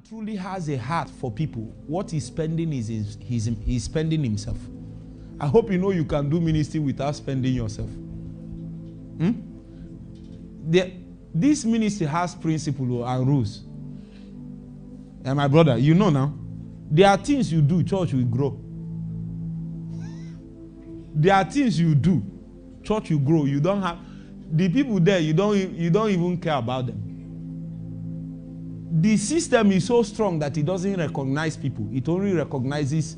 truly has a heart for people, what he's spending is he's spending himself. I hope you know you can do ministry without spending yourself. This ministry has principles and rules. And my brother, you know now, there are things you do, church will grow. There are things you do, church will grow. You don't have the people there, you don't even care about them. The system is so strong that it doesn't recognize people. It only recognizes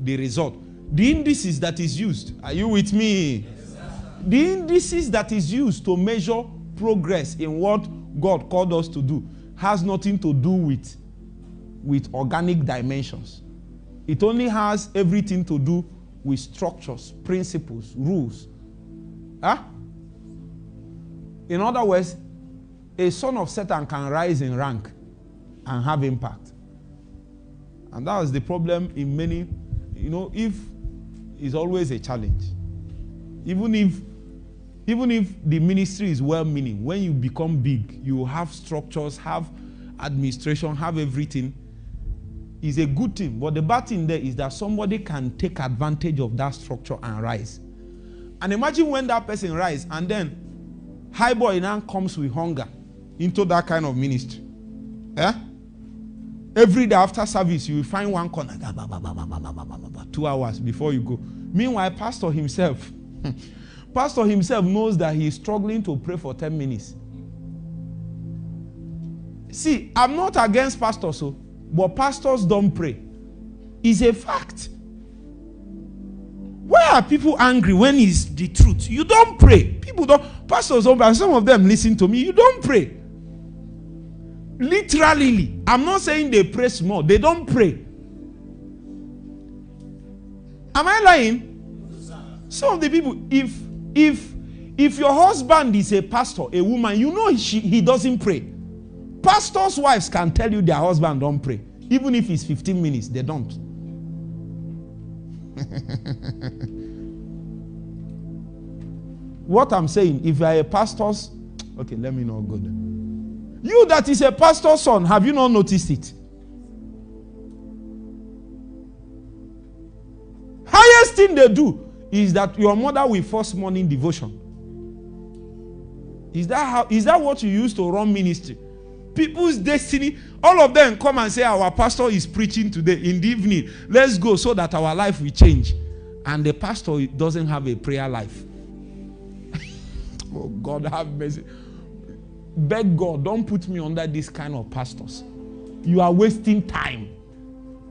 the result. The indices that is used, are you with me? Yes, the indices that is used to measure progress in what God called us to do has nothing to do with organic dimensions. It only has everything to do with structures, principles, rules. In other words, a son of Satan can rise in rank and have impact. And that is the problem in many, if it's always a challenge. Even if the ministry is well-meaning, when you become big, you have structures, have administration, have everything, is a good thing. But the bad thing there is that somebody can take advantage of that structure and rise. And imagine when that person rise and then high boy now comes with hunger into that kind of ministry. Every day after service, you will find one corner, 2 hours before you go. Meanwhile, pastor himself knows that he is struggling to pray for 10 minutes. See, I'm not against pastors, but pastors don't pray. It's a fact. Why are people angry when it's the truth? You don't pray. People don't. Pastors don't pray. Some of them listen to me. You don't pray. Literally. I'm not saying they pray small. They don't pray. Am I lying? Some of the people, if your husband is a pastor, a woman, you know he doesn't pray. Pastors' wives can tell you their husband don't pray. Even if it's 15 minutes, they don't. What I'm saying, if you are a pastor's, okay, let me not go there. You that is a pastor's son, have you not noticed it? Highest thing they do is that your mother will force morning devotion. Is that what you use to run ministry? People's destiny, all of them come and say, our pastor is preaching today in the evening. Let's go so that our life will change. And the pastor doesn't have a prayer life. Oh, God have mercy. Beg God, don't put me under this kind of pastors. You are wasting time.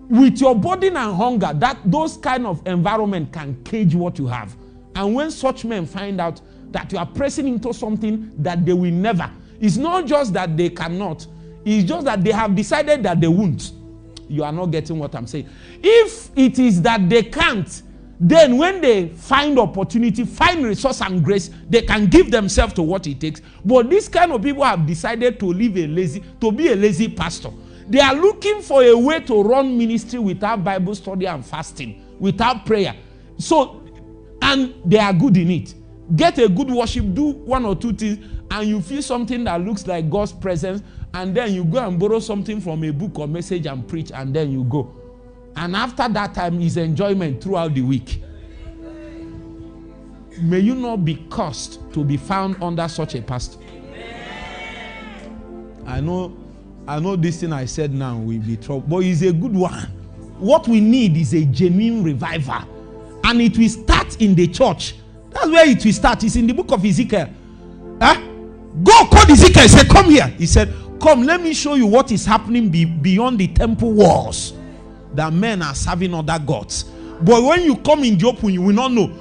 With your burden and hunger, those kind of environment can cage what you have. And when such men find out that you are pressing into something that they will never, it's not just that they cannot, it's just that they have decided that they won't. You are not getting what I'm saying. If it is that they can't, then when they find opportunity, find resource and grace, they can give themselves to what it takes. But these kind of people have decided to be a lazy pastor. They are looking for a way to run ministry without Bible study and fasting, without prayer. So, and they are good in it. Get a good worship, do one or two things, and you feel something that looks like God's presence, and then you go and borrow something from a book or message and preach, and then you go. And after that time is enjoyment throughout the week. May you not be cursed to be found under such a pastor. I know this thing I said now will be trouble, but it's a good one. What we need is a genuine revival, and it will start in the church. That's where it will start. It's in the book of Ezekiel. God called Ezekiel and said, come here. He said, come, let me show you what is happening beyond the temple walls. That men are serving other gods. But when you come in the open, you will not know.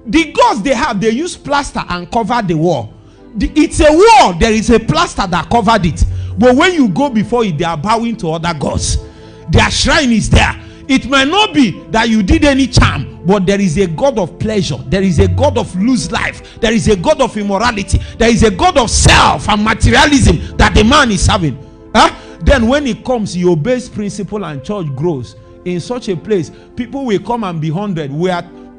The gods they use plaster and cover the wall. It's a wall. There is a plaster that covered it. But when you go before it, they are bowing to other gods. Their shrine is there. It might not be that you did any charm, but there is a God of pleasure. There is a God of loose life. There is a God of immorality. There is a God of self and materialism that the man is serving. Then when it comes, he obeys principle and church grows. In such a place, people will come and be 100.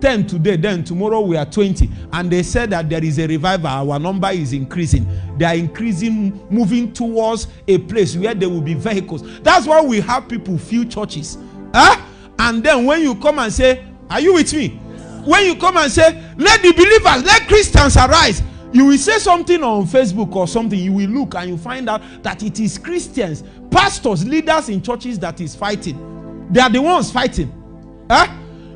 10 today, then tomorrow we are 20. And they said that there is a revival. Our number is increasing. They are increasing, moving towards a place where there will be vehicles. That's why we have people fill churches. And then when you come and say, are you with me? When you come and say, let the believers, let Christians arise, you will say something on Facebook or something. You will look and you find out that it is Christians, pastors, leaders in churches that is fighting. They are the ones fighting.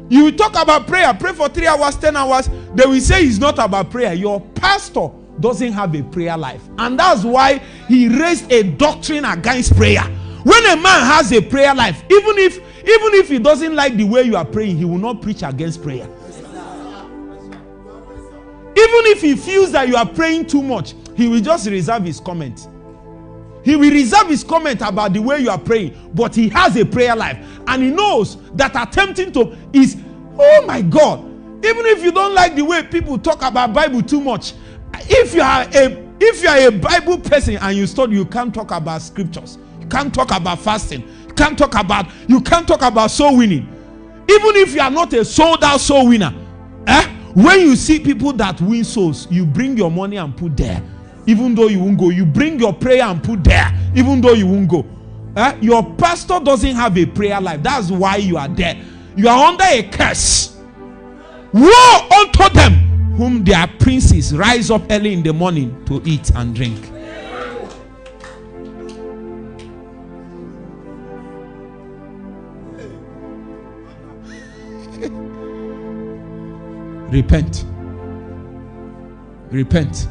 You will talk about prayer, pray for 3 hours, 10 hours. They will say it's not about prayer. Your pastor doesn't have a prayer life. And that's why he raised a doctrine against prayer. When a man has a prayer life, even if he doesn't like the way you are praying, he will not preach against prayer. Even if he feels that you are praying too much, he will just reserve his comment. He will reserve his comment about the way you are praying, but he has a prayer life, and he knows that attempting to is, oh my God, even if you don't like the way people talk about Bible too much, if you are a Bible person and you study, you can't talk about scriptures, you can't talk about fasting, you can't talk about soul winning. Even if you are not a sold out soul winner, when you see people that win souls, you bring your money and put there. Even though you won't go, you bring your prayer and put there, even though you won't go. Your pastor doesn't have a prayer life. That's why you are there. You are under a curse. Woe unto them whom their princes rise up early in the morning to eat and drink. Repent. Repent.